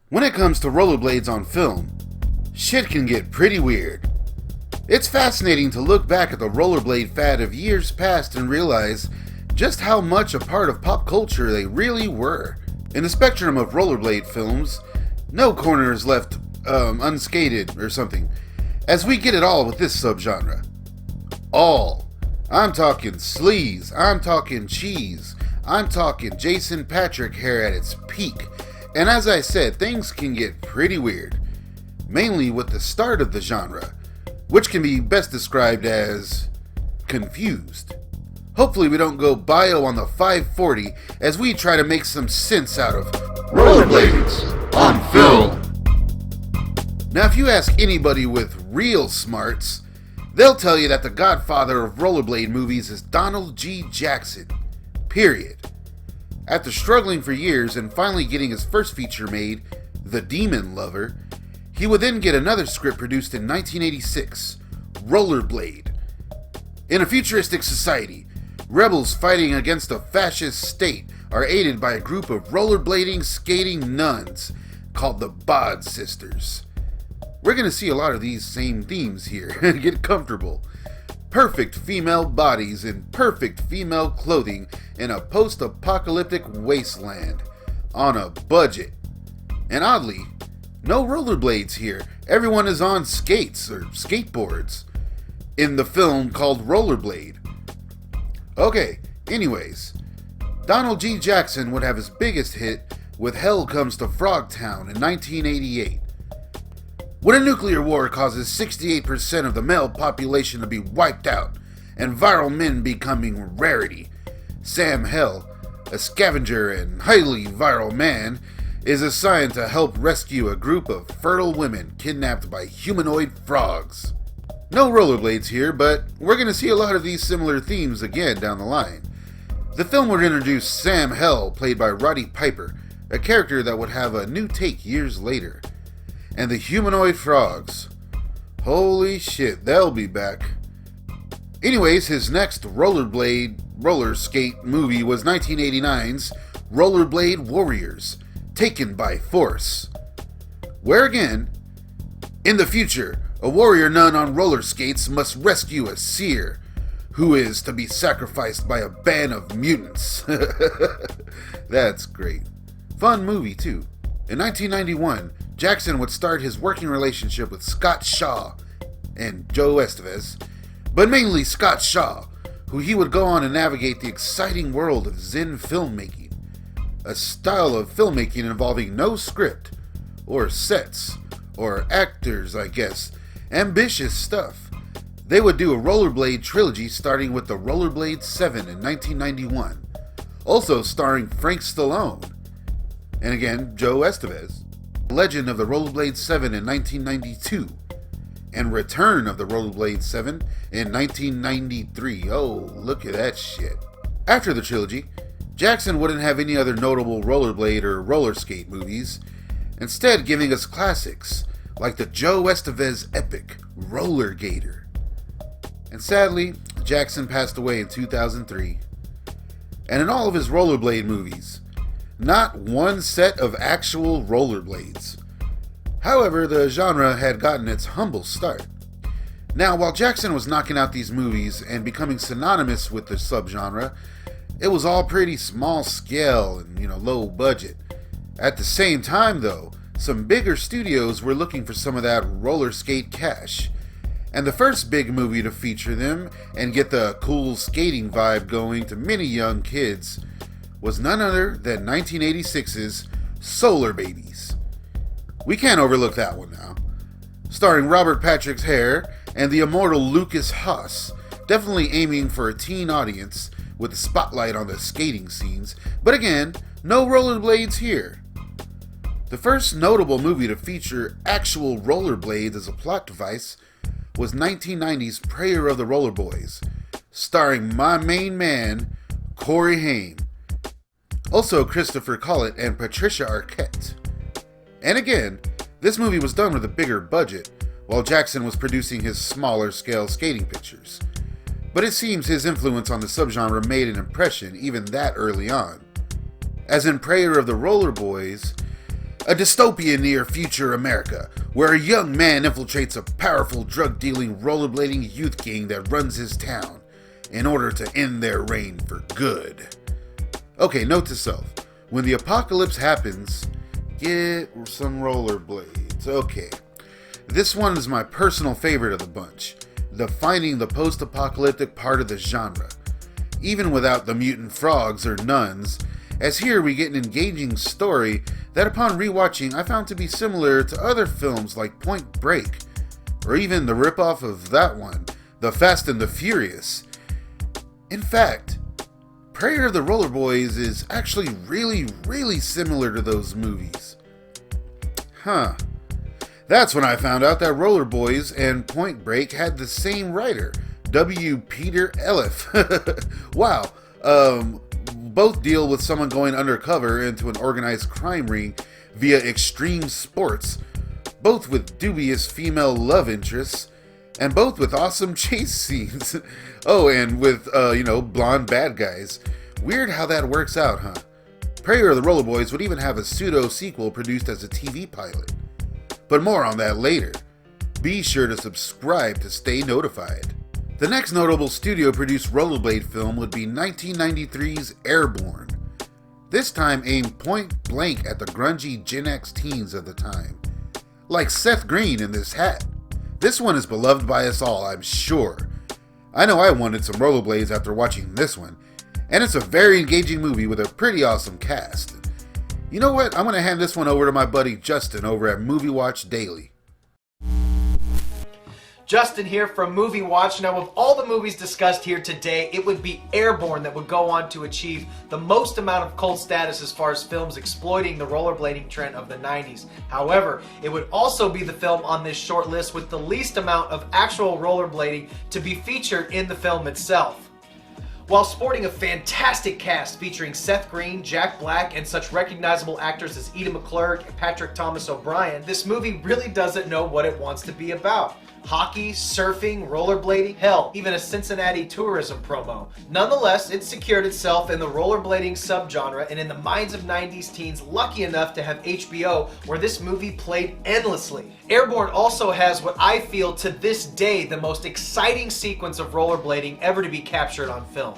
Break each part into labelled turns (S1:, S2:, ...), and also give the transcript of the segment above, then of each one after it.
S1: When it comes to rollerblades on film, shit can get pretty weird. It's fascinating to look back at the rollerblade fad of years past and realize just how much a part of pop culture they really were. In the spectrum of rollerblade films, no corner is left unskated or something, as we get it all with this subgenre. All. I'm talking sleaze, I'm talking cheese, I'm talking Jason Patrick hair at its peak. And as I said, things can get pretty weird, mainly with the start of the genre, which can be best described as confused. Hopefully we don't go bio on the 540 as we try to make some sense out of Rollerblades on film. Now if you ask anybody with real smarts, they'll tell you that the godfather of rollerblade movies is Donald G. Jackson, period. After struggling for years and finally getting his first feature made, The Demon Lover, he would then get another script produced in 1986, Rollerblade. In a futuristic society, rebels fighting against a fascist state are aided by a group of rollerblading skating nuns called the Bod Sisters. We're going to see a lot of these same themes here. Get comfortable. Perfect female bodies in perfect female clothing in a post-apocalyptic wasteland on a budget. And oddly, no rollerblades here. Everyone is on skates or skateboards in the film called Rollerblade. Okay, anyways, Donald G. Jackson would have his biggest hit with Hell Comes to Frogtown in 1988. When a nuclear war causes 68% of the male population to be wiped out and viral men becoming a rarity, Sam Hell, a scavenger and highly viral man, is assigned to help rescue a group of fertile women kidnapped by humanoid frogs. No rollerblades here, but we're going to see a lot of these similar themes again down the line. The film would introduce Sam Hell, played by Roddy Piper, a character that would have a new take years later. And the humanoid frogs. Holy shit, they'll be back. Anyways, his next roller skate movie was 1989's Rollerblade Warriors, Taken by Force. Where again, in the future, a warrior nun on roller skates must rescue a seer, who is to be sacrificed by a band of mutants. That's great. Fun movie too. In 1991, Jackson would start his working relationship with Scott Shaw and Joe Estevez, but mainly Scott Shaw, who he would go on to navigate the exciting world of Zen filmmaking, a style of filmmaking involving no script, or sets, or actors, I guess. Ambitious stuff. They would do a Rollerblade trilogy starting with the Rollerblades 7 in 1991, also starring Frank Stallone, and again, Joe Estevez. Legend of the Rollerblades 7 in 1992, and Return of the Rollerblades 7 in 1993. Oh, look at that shit. After the trilogy, Jackson wouldn't have any other notable rollerblade or roller skate movies, instead giving us classics like the Joe Estevez epic Rollergator. And sadly, Jackson passed away in 2003. And in all of his rollerblade movies, not one set of actual rollerblades. However, the genre had gotten its humble start. Now, while Jackson was knocking out these movies and becoming synonymous with the subgenre, it was all pretty small scale and, low budget. At the same time, though, some bigger studios were looking for some of that roller skate cash. And the first big movie to feature them and get the cool skating vibe going to many young kids was none other than 1986's Solar Babies. We can't overlook that one now. Starring Robert Patrick's Hare and the immortal Lucas Haas, definitely aiming for a teen audience with the spotlight on the skating scenes, but again, no rollerblades here. The first notable movie to feature actual rollerblades as a plot device was 1990's Prayer of the Roller Boys, starring my main man, Corey Haim. Also Christopher Collett and Patricia Arquette. And again, this movie was done with a bigger budget, while Jackson was producing his smaller scale skating pictures. But it seems his influence on the subgenre made an impression even that early on. As in Prayer of the Roller Boys, A dystopian near-future America, where a young man infiltrates a powerful drug-dealing rollerblading youth gang that runs his town in order to end their reign for good. Okay, note to self, when the apocalypse happens, get some rollerblades. Okay, this one is my personal favorite of the bunch, defining the post-apocalyptic part of the genre, even without the mutant frogs or nuns, as here we get an engaging story that upon rewatching I found to be similar to other films like Point Break, or even the ripoff of that one, The Fast and the Furious. In fact, Prayer of the Roller Boys is actually really similar to those movies. That's when I found out that Roller Boys and Point Break had the same writer, W. Peter Elliff. Wow. Both deal with someone going undercover into an organized crime ring via extreme sports, both with dubious female love interests, and both with awesome chase scenes. Oh, and with, blonde bad guys. Weird how that works out, huh? Prayer of the Roller Boys would even have a pseudo-sequel produced as a TV pilot. But more on that later. Be sure to subscribe to stay notified. The next notable studio-produced rollerblade film would be 1993's Airborne. This time aimed point blank at the grungy Gen X teens of the time. Like Seth Green in this hat. This one is beloved by us all, I'm sure. I know I wanted some rollerblades after watching this one, and it's a very engaging movie with a pretty awesome cast. You know what? I'm going to hand this one over to my buddy Justin over at Movie Watch Daily.
S2: Justin here from Movie Watch. Now, of all the movies discussed here today, it would be Airborne that would go on to achieve the most amount of cult status as far as films exploiting the rollerblading trend of the 90s. However, it would also be the film on this short list with the least amount of actual rollerblading to be featured in the film itself. While sporting a fantastic cast featuring Seth Green, Jack Black, and such recognizable actors as Eda McClurg and Patrick Thomas O'Brien, this movie really doesn't know what it wants to be about. Hockey, surfing, rollerblading, hell, even a Cincinnati tourism promo. Nonetheless, it secured itself in the rollerblading subgenre and in the minds of 90s teens lucky enough to have HBO, where this movie played endlessly. Airborne also has what I feel to this day the most exciting sequence of rollerblading ever to be captured on film.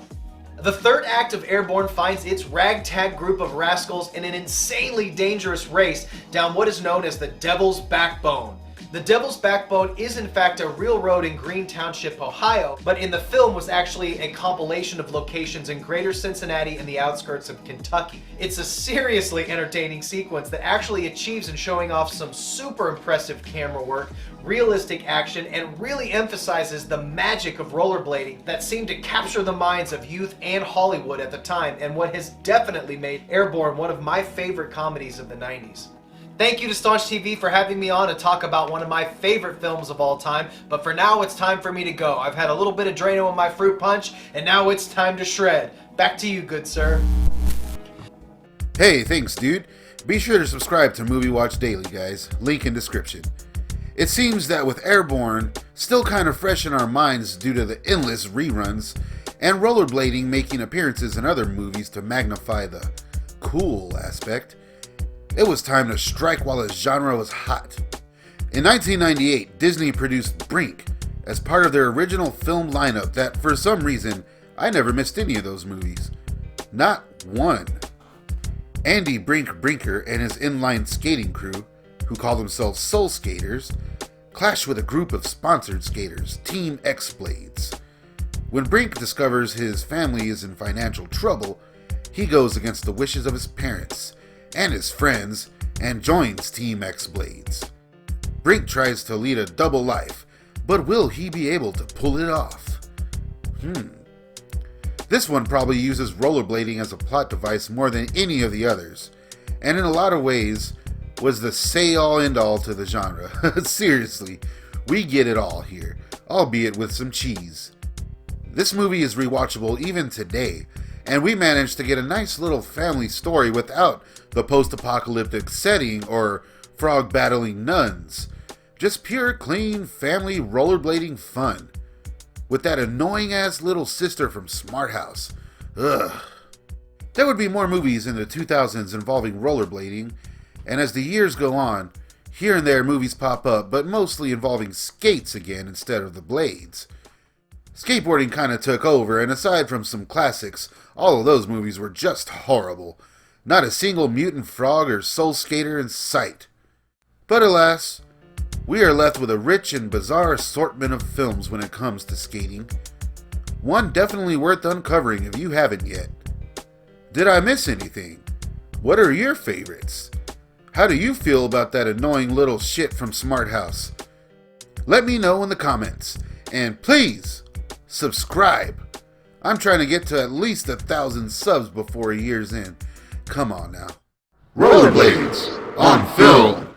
S2: The third act of Airborne finds its ragtag group of rascals in an insanely dangerous race down what is known as the Devil's Backbone. The Devil's Backbone is in fact a real road in Green Township, Ohio, but in the film was actually a compilation of locations in greater Cincinnati and the outskirts of Kentucky. It's a seriously entertaining sequence that actually achieves in showing off some super impressive camera work, realistic action, and really emphasizes the magic of rollerblading that seemed to capture the minds of youth and Hollywood at the time, and what has definitely made Airborne one of my favorite comedies of the 90s. Thank you to Staunch TV for having me on to talk about one of my favorite films of all time, but for now it's time for me to go. I've had a little bit of Drano in my fruit punch, and now it's time to shred. Back to you, good sir.
S1: Hey, thanks dude. Be sure to subscribe to Movie Watch Daily, guys. Link in description. It seems that with Airborne still kind of fresh in our minds due to the endless reruns, and rollerblading making appearances in other movies to magnify the cool aspect, it was time to strike while the genre was hot. In 1998, Disney produced Brink as part of their original film lineup that, for some reason, I never missed any of those movies. Not one. Andy Brinker and his inline skating crew, who call themselves Soul Skaters, clash with a group of sponsored skaters, Team X-Blades. When Brink discovers his family is in financial trouble, he goes against the wishes of his parents and his friends and joins Team X-Blades. Brink tries to lead a double life, but will he be able to pull it off? This one probably uses rollerblading as a plot device more than any of the others, and in a lot of ways was the say-all end-all to the genre. Seriously, we get it all here, albeit with some cheese. This movie is rewatchable even today, and we managed to get a nice little family story without the post-apocalyptic setting or frog-battling nuns. Just pure, clean, family rollerblading fun. With that annoying-ass little sister from Smart House. Ugh. There would be more movies in the 2000s involving rollerblading, and as the years go on, here and there movies pop up, but mostly involving skates again instead of the blades. Skateboarding kinda took over, and aside from some classics, all of those movies were just horrible. Not a single mutant frog or soul skater in sight. But alas, we are left with a rich and bizarre assortment of films when it comes to skating. One definitely worth uncovering if you haven't yet. Did I miss anything? What are your favorites? How do you feel about that annoying little shit from Smart House? Let me know in the comments. And please, subscribe. I'm trying to get to at least 1,000 subs before a year's end. Come on now. Rollerblades on film.